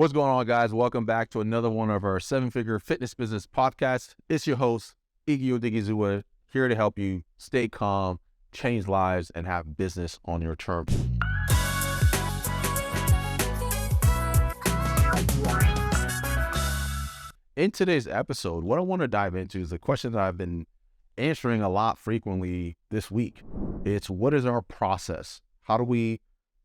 What's going on, guys? Welcome back to another one of our seven-figure fitness business podcasts. It's your host, Iggy Odighizuwa, here to help you stay calm, change lives, and have business on your terms. In today's episode, what I want to dive into is a question that I've been answering a lot frequently this week. It's, what is our process? How do we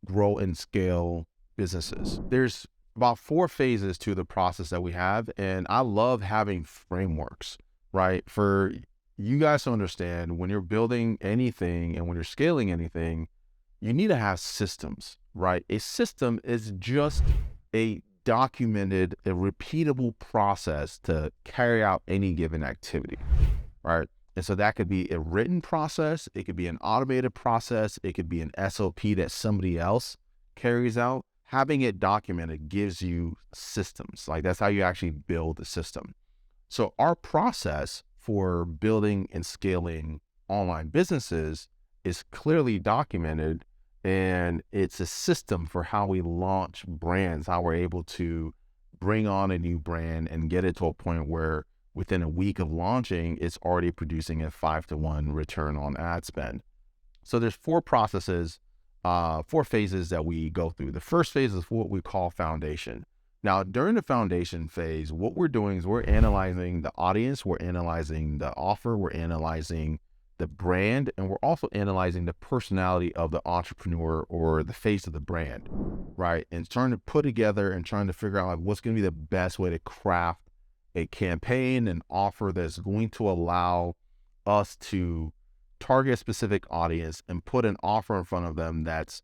grow and scale businesses? There's about 4 phases to the process that we have, and I love having frameworks, right? For you guys to understand, when you're building anything and when you're scaling anything, you need to have systems, right? A system is just a documented, a repeatable process to carry out any given activity, right? And so that could be a written process, it could be an automated process, it could be an SOP that somebody else carries out. Having it documented gives you systems. Like, that's how you actually build a system. So our process for building and scaling online businesses is clearly documented, and it's a system for how we launch brands, how we're able to bring on a new brand and get it to a point where within a week of launching, it's already producing a 5-to-1 return on ad spend. So there's 4 processes, 4 phases that we go through. The first phase is what we call foundation. Now, during the foundation phase, what we're doing is we're analyzing the audience, we're analyzing the offer, we're analyzing the brand, and we're also analyzing the personality of the entrepreneur or the face of the brand, right? And trying to put together and trying to figure out, like, what's going to be the best way to craft a campaign, an offer that's going to allow us to target a specific audience and put an offer in front of them that's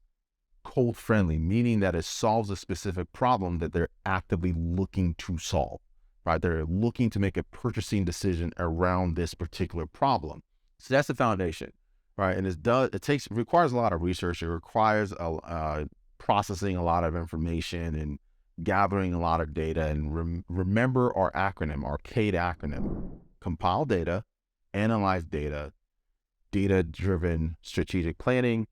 cold friendly, meaning that it solves a specific problem that they're actively looking to solve, right? They're looking to make a purchasing decision around this particular problem. So that's the foundation, right? And it requires a lot of research. It requires processing a lot of information and gathering a lot of data. And remember our acronym, our CADE acronym: compile data, analyze data, data-driven strategic planning,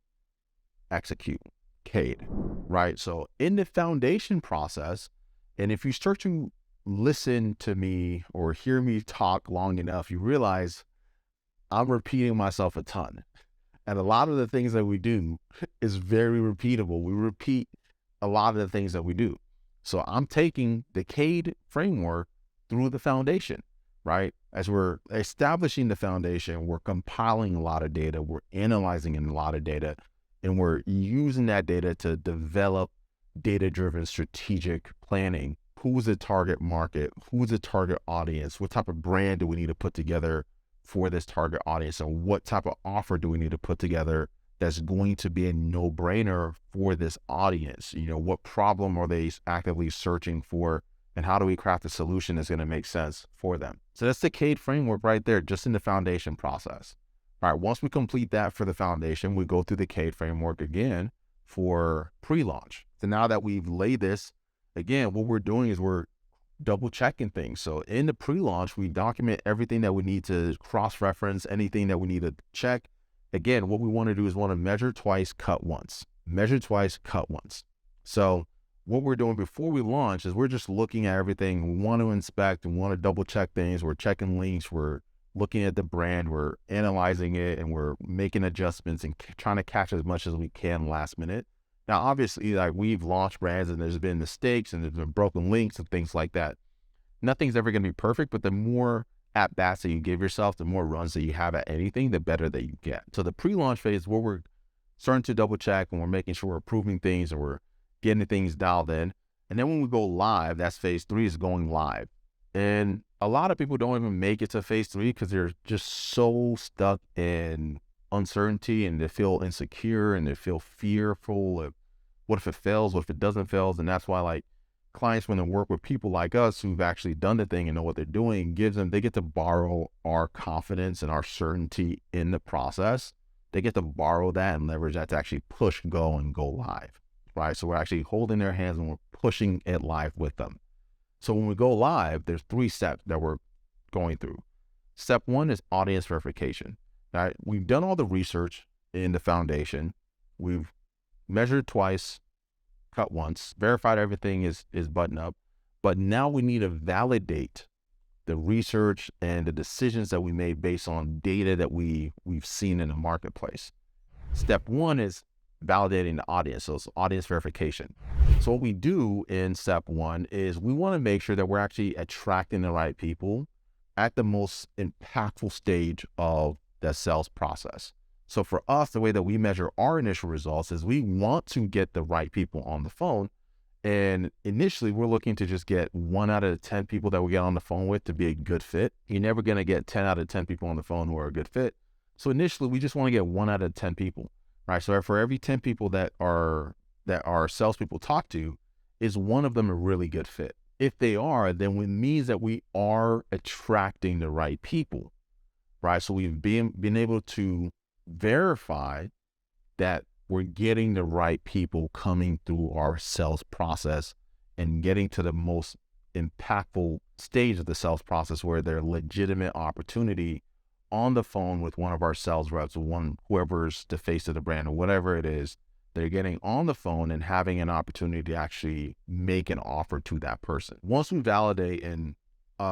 execute, CADE, right? So in the foundation process, and if you start to listen to me or hear me talk long enough, you realize I'm repeating myself a ton. And a lot of the things that we do is very repeatable. We repeat a lot of the things that we do. So I'm taking the CADE framework through the foundation, right? As we're establishing the foundation, we're compiling a lot of data, we're analyzing a lot of data, and we're using that data to develop data-driven strategic planning. Who's the target market? Who's the target audience? What type of brand do we need to put together for this target audience? And what type of offer do we need to put together that's going to be a no-brainer for this audience? You know, what problem are they actively searching for? And how do we craft a solution that's going to make sense for them? So that's the CADE framework right there, just in the foundation process. All right, once we complete that for the foundation, we go through the CADE framework again for pre-launch. So now that we've laid this, again, what we're doing is we're double checking things. So in the pre-launch, we document everything that we need to cross-reference, anything that we need to check. Again, what we want to do is want to measure twice, cut once. Measure twice, cut once. So what we're doing before we launch is we're just looking at everything. We want to inspect and want to double check things. We're checking links. We're looking at the brand. We're analyzing it, and we're making adjustments and trying to catch as much as we can last minute. Now, obviously, like, we've launched brands and there's been mistakes and there's been broken links and things like that. Nothing's ever going to be perfect, but the more at-bats that you give yourself, the more runs that you have at anything, the better that you get. So the pre-launch phase, where we're starting to double check and we're making sure we're approving things and we're getting things dialed in. And then when we go live, that's phase 3, is going live. And a lot of people don't even make it to phase 3 because they're just so stuck in uncertainty, and they feel insecure and they feel fearful of what if it fails, what if it doesn't fail. And that's why, like, clients, when they work with people like us who've actually done the thing and know what they're doing, they get to borrow our confidence and our certainty in the process. They get to borrow that and leverage that to actually push, go, and go live, right? So we're actually holding their hands and we're pushing it live with them. So when we go live, there's 3 steps that we're going through. Step 1 is audience verification. Right? We've done all the research in the foundation. We've measured twice, cut once, verified everything is buttoned up, but now we need to validate the research and the decisions that we made based on data that we've seen in the marketplace. Step one is validating the audience. So it's audience verification. So what we do in step one is we want to make sure that we're actually attracting the right people at the most impactful stage of the sales process. So for us, the way that we measure our initial results is we want to get the right people on the phone. And initially, we're looking to just get 1 out of 10 people that we get on the phone with to be a good fit. You're never going to get 10 out of 10 people on the phone who are a good fit. So initially, we just want to get 1 out of 10 people, right? So for every 10 people that our salespeople talk to, is one of them a really good fit? If they are, then it means that we are attracting the right people, right? So we've been able to verify that we're getting the right people coming through our sales process and getting to the most impactful stage of the sales process where they're legitimate opportunity on the phone with one of our sales reps, whoever's the face of the brand or whatever it is, they're getting on the phone and having an opportunity to actually make an offer to that person. Once we validate and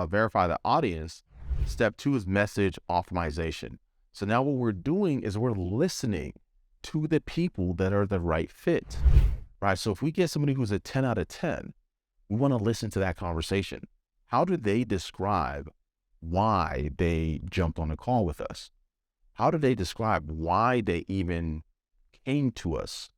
verify the audience, step two is message optimization. So now what we're doing is we're listening to the people that are the right fit, right? So if we get somebody who's a 10 out of 10, we want to listen to that conversation. How do they describe why they jumped on a call with us? How do they describe why they even came to us?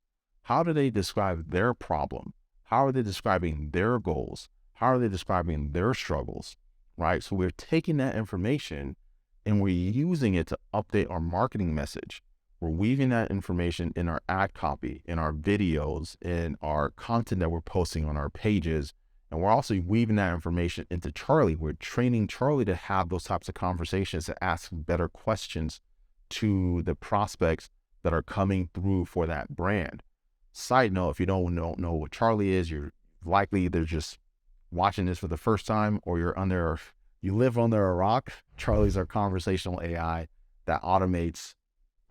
How do they describe their problem? How are they describing their goals? How are they describing their struggles, right? So we're taking that information and we're using it to update our marketing message. We're weaving that information in our ad copy, in our videos, in our content that we're posting on our pages. And we're also weaving that information into Charlie. We're training Charlie to have those types of conversations, to ask better questions to the prospects that are coming through for that brand. Side note, if you don't know what Charlie is, you're likely either just watching this for the first time or you live under a rock. Charlie's our conversational AI that automates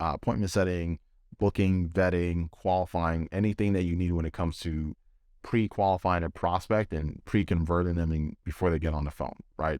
appointment setting, booking, vetting, qualifying, anything that you need when it comes to pre-qualifying a prospect and pre-converting them before they get on the phone, right?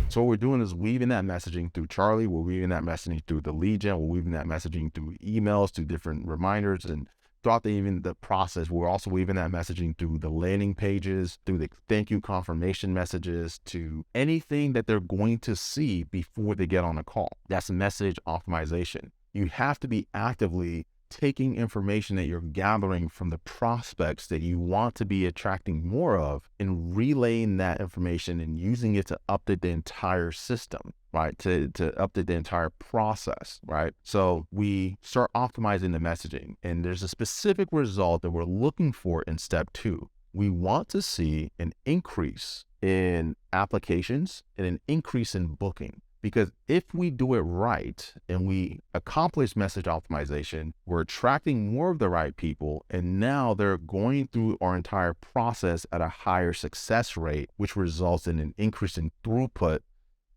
So what we're doing is weaving that messaging through Charlie. We're weaving that messaging through the lead gen. We're weaving that messaging through emails, through different reminders, and throughout the process, we're also weaving that messaging through the landing pages, through the thank you confirmation messages, to anything that they're going to see before they get on a call. That's message optimization. You have to be actively taking information that you're gathering from the prospects that you want to be attracting more of and relaying that information and using it to update the entire system, right? To update the entire process, right? So we start optimizing the messaging, and there's a specific result that we're looking for in step two. We want to see an increase in applications and an increase in booking. Because if we do it right and we accomplish message optimization, we're attracting more of the right people, and now they're going through our entire process at a higher success rate, which results in an increase in throughput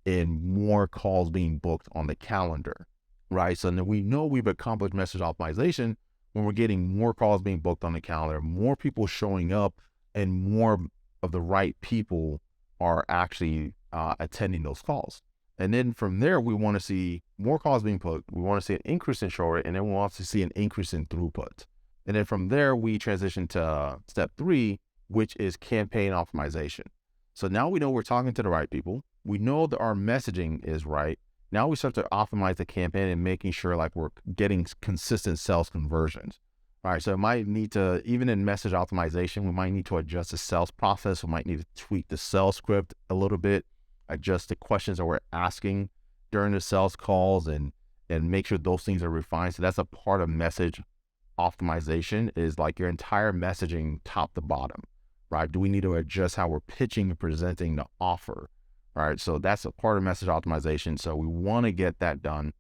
and more calls being booked on the calendar, right? So then we know we've accomplished message optimization when we're getting more calls being booked on the calendar, more people showing up, and more of the right people are actually attending those calls. And then from there, we want to see more calls being booked. We want to see an increase in show rate, and then we want to see an increase in throughput. And then from there, we transition to step three, which is campaign optimization. So now we know we're talking to the right people. We know that our messaging is right. Now we start to optimize the campaign and making sure like we're getting consistent sales conversions. All right, so it might need to, even in message optimization, we might need to adjust the sales process. We might need to tweak the sales script a little bit, adjust the questions that we're asking during the sales calls, and make sure those things are refined. So that's a part of message optimization, is like your entire messaging top to bottom, right? Do we need to adjust how we're pitching and presenting the offer? All right, so that's a part of message optimization. So we want to get that done.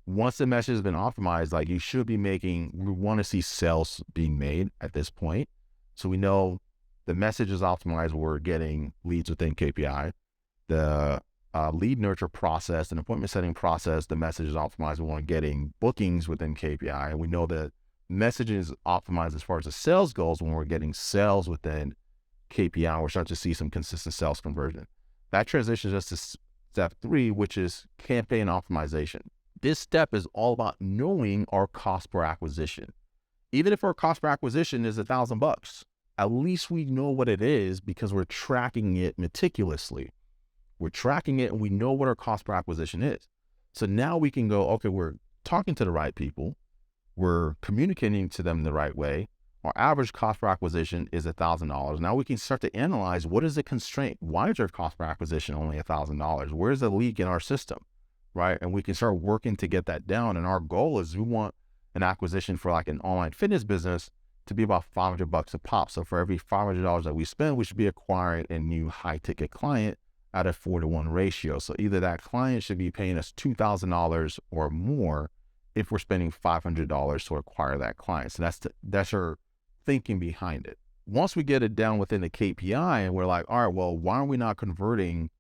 Once the message has been optimized, like you should be we want to see sales being made at this point. So we know the message is optimized. We're getting leads within KPI. The lead nurture process and appointment setting process, the message is optimized. We want getting bookings within KPI. And we know that messaging is optimized as far as the sales goes. When we're getting sales within KPI, we're starting to see some consistent sales conversion. That transitions us to step 3, which is campaign optimization. This step is all about knowing our cost per acquisition. Even if our cost per acquisition is $1,000, at least we know what it is because we're tracking it meticulously. We're tracking it and we know what our cost per acquisition is. So now we can go, okay, we're talking to the right people. We're communicating to them the right way. Our average cost per acquisition is $1,000. Now we can start to analyze, what is the constraint? Why is our cost per acquisition only $1,000? Where's the leak in our system, right? And we can start working to get that down. And our goal is we want an acquisition for like an online fitness business to be about $500 a pop. So for every $500 that we spend, we should be acquiring a new high ticket client at a 4-to-1 ratio. So either that client should be paying us $2,000 or more if we're spending $500 to acquire that client. So that's our thinking behind it. Once we get it down within the KPI and we're like, all right, well, why are we not converting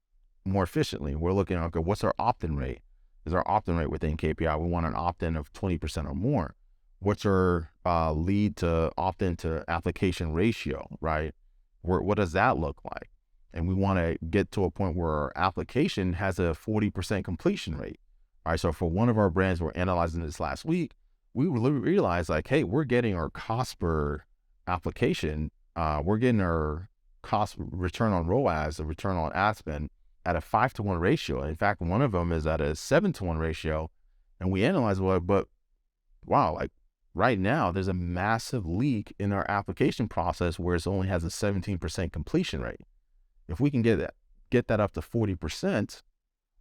more efficiently? We're looking at, okay, what's our opt-in rate? Is our opt-in rate within KPI? We want an opt-in of 20% or more. What's our lead to opt-in to application ratio, right? What does that look like? And we want to get to a point where our application has a 40% completion rate. All right, so for one of our brands, we're analyzing this last week, we realized like, hey, we're getting our cost per application, we're getting our cost return on ROAS, the return on ad spend, at a 5-to-1 ratio. In fact, one of them is at a 7-to-1 ratio. And we analyzed, well, but wow, like right now there's a massive leak in our application process where it only has a 17% completion rate. If we can get that up to 40%,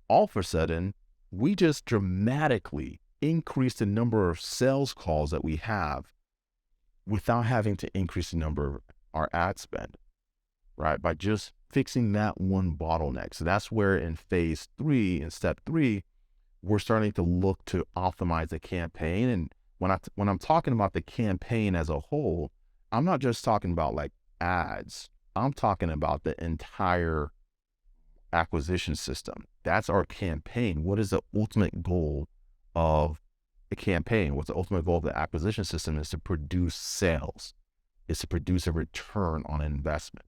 all of a sudden, we just dramatically increase the number of sales calls that we have without having to increase the number of our ad spend, right? By just fixing that one bottleneck. So that's where in phase 3, in step 3, we're starting to look to optimize the campaign. And when I'm talking about the campaign as a whole, I'm not just talking about like ads. I'm talking about the entire acquisition system. That's our campaign. What is the ultimate goal of a campaign? What's the ultimate goal of the acquisition system? Is to produce sales. Is to produce a return on investment.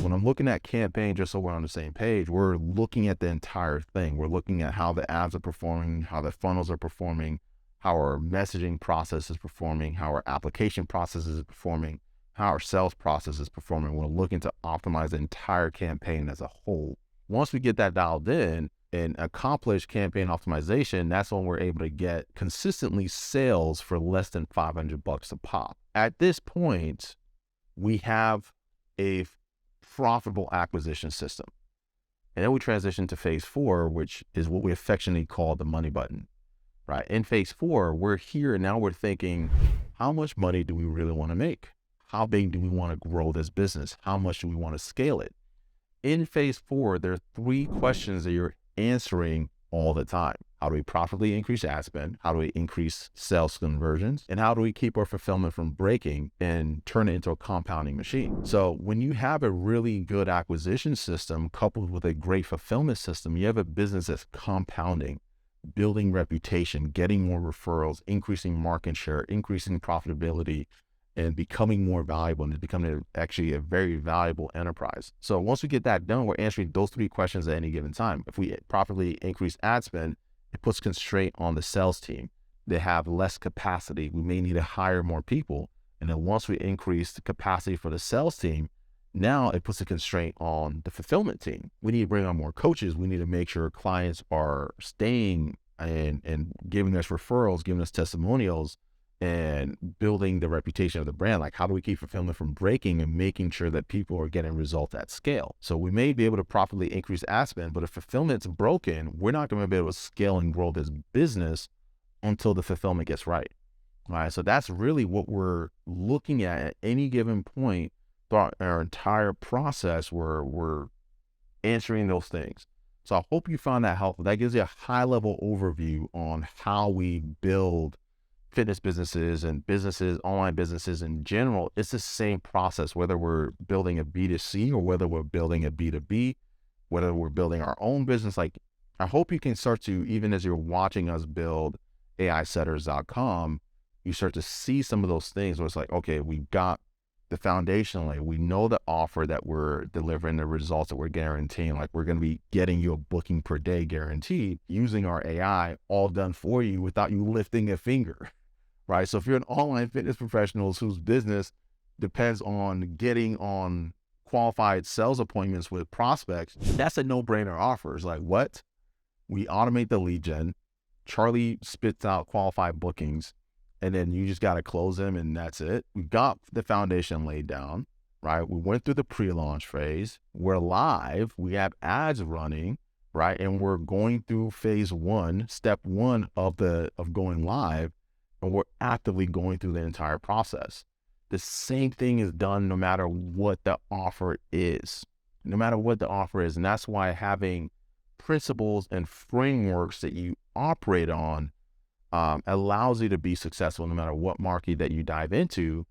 When I'm looking at campaign, just so we're on the same page, we're looking at the entire thing. We're looking at how the ads are performing, how the funnels are performing, how our messaging process is performing, how our application process is performing, how our sales process is performing. We're looking to optimize the entire campaign as a whole. Once we get that dialed in and accomplish campaign optimization, that's when we're able to get consistently sales for less than $500 a pop. At this point, we have a profitable acquisition system. And then we transition to phase 4, which is what we affectionately call the money button, right? In phase 4, we're here and now we're thinking, how much money do we really want to make? How big do we want to grow this business? How much do we want to scale it? In phase 4, there are 3 questions that you're answering all the time. How do we profitably increase ad spend? How do we increase sales conversions? And how do we keep our fulfillment from breaking and turn it into a compounding machine? So when you have a really good acquisition system coupled with a great fulfillment system, you have a business that's compounding, building reputation, getting more referrals, increasing market share, increasing profitability, and becoming more valuable, and becoming actually a very valuable enterprise. So once we get that done, we're answering those 3 questions at any given time. If we properly increase ad spend, it puts constraint on the sales team. They have less capacity. We may need to hire more people. And then once we increase the capacity for the sales team, now it puts a constraint on the fulfillment team. We need to bring on more coaches. We need to make sure clients are staying and giving us referrals, giving us testimonials, and building the reputation of the brand. Like, how do we keep fulfillment from breaking and making sure that people are getting results at scale? So we may be able to properly increase ad spend, but if fulfillment's broken, we're not going to be able to scale and grow this business until the fulfillment gets right. All right. So that's really what we're looking at any given point throughout our entire process where we're answering those things. So I hope you found that helpful. That gives you a high level overview on how we build fitness businesses and businesses, online businesses in general. It's the same process, whether we're building a B2C or whether we're building a B2B, whether we're building our own business. Like, I hope you can start to, even as you're watching us build AIsetters.com, you start to see some of those things where it's like, okay, we got the foundation layer. We know the offer that we're delivering, the results that we're guaranteeing. Like, we're going to be getting you a booking per day guaranteed using our AI, all done for you without you lifting a finger, right? So if you're an online fitness professional whose business depends on getting on qualified sales appointments with prospects, that's a no-brainer offer. It's like, what? We automate the lead gen. Charlie spits out qualified bookings, and then you just got to close them, and that's it. We got the foundation laid down, right? We went through the pre-launch phase. We're live. We have ads running, right? And we're going through phase one, step one of going live, and we're actively going through the entire process. The same thing is done no matter what the offer is. No matter what the offer is. And that's why having principles and frameworks that you operate on allows you to be successful no matter what market that you dive into,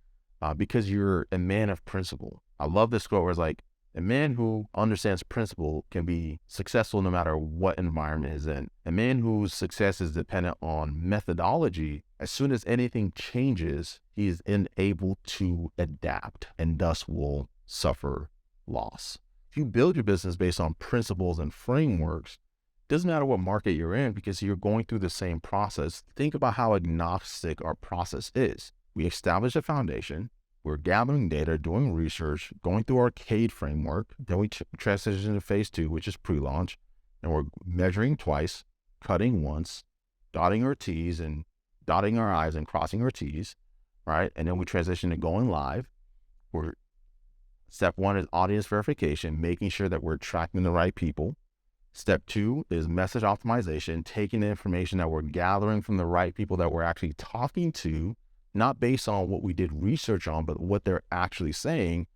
because you're a man of principle. I love this quote where it's like, a man who understands principle can be successful no matter what environment is in. A man whose success is dependent on methodology, as soon as anything changes, he is unable to adapt and thus will suffer loss. If you build your business based on principles and frameworks, it doesn't matter what market you're in because you're going through the same process. Think about how agnostic our process is. We establish a foundation. We're gathering data, doing research, going through our CADE framework. Then we transition to phase two, which is pre-launch. And we're measuring twice, cutting once, dotting our T's and dotting our I's and crossing our T's, right? And then we transition to going live. Step one is audience verification, making sure that we're attracting the right people. Step two is message optimization, taking the information that we're gathering from the right people that we're actually talking to, not based on what we did research on, but what they're actually saying,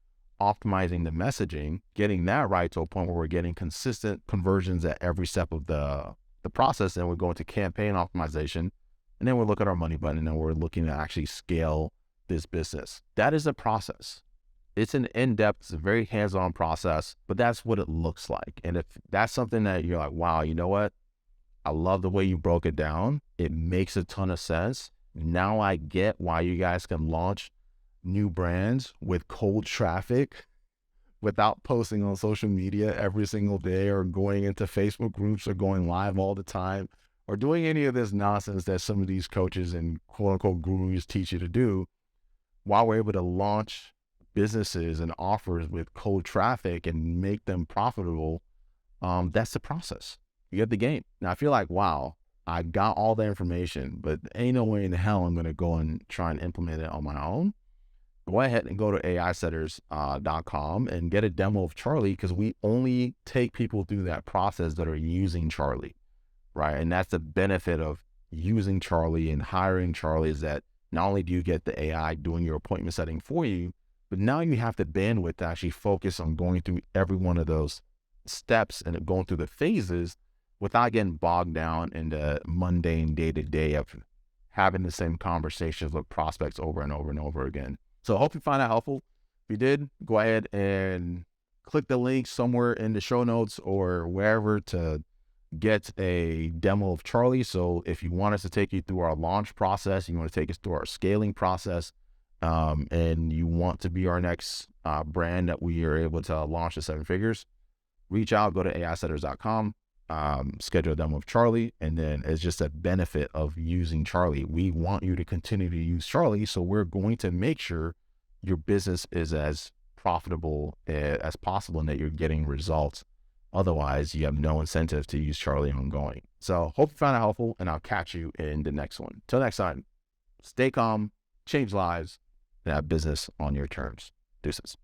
optimizing the messaging, getting that right to a point where we're getting consistent conversions at every step of the process. Then we're going to campaign optimization, and then we'll look at our money button, and then we're looking to actually scale this business. That is a process. It's an in-depth, it's a very hands-on process, but that's what it looks like. And if that's something that you're like, wow, you know what? I love the way you broke it down. It makes a ton of sense. Now I get why you guys can launch new brands with cold traffic without posting on social media every single day or going into Facebook groups or going live all the time or doing any of this nonsense that some of these coaches and quote unquote gurus teach you to do, while we're able to launch businesses and offers with cold traffic and make them profitable. That's the process. You get the game. Now I feel like, wow, I got all the information, but ain't no way in the hell I'm going to go and try and implement it on my own. Go ahead and go to aisetters.com and get a demo of Charlie, because we only take people through that process that are using Charlie, right? And that's the benefit of using Charlie and hiring Charlie, is that not only do you get the AI doing your appointment setting for you, but now you have the bandwidth to actually focus on going through every one of those steps and going through the phases without getting bogged down in the mundane day-to-day of having the same conversations with prospects over and over and over again. So I hope you find that helpful. If you did, go ahead and click the link somewhere in the show notes or wherever to get a demo of Charlie. So if you want us to take you through our launch process, you want to take us through our scaling process, and you want to be our next brand that we are able to launch to 7 figures, reach out, go to aisetters.com, schedule a demo of Charlie, and then it's just a benefit of using Charlie. We want you to continue to use Charlie, so we're going to make sure your business is as profitable as possible and that you're getting results. Otherwise, you have no incentive to use Charlie ongoing. So hope you found it helpful, and I'll catch you in the next one. Till next time, stay calm, change lives, and have business on your terms. Deuces.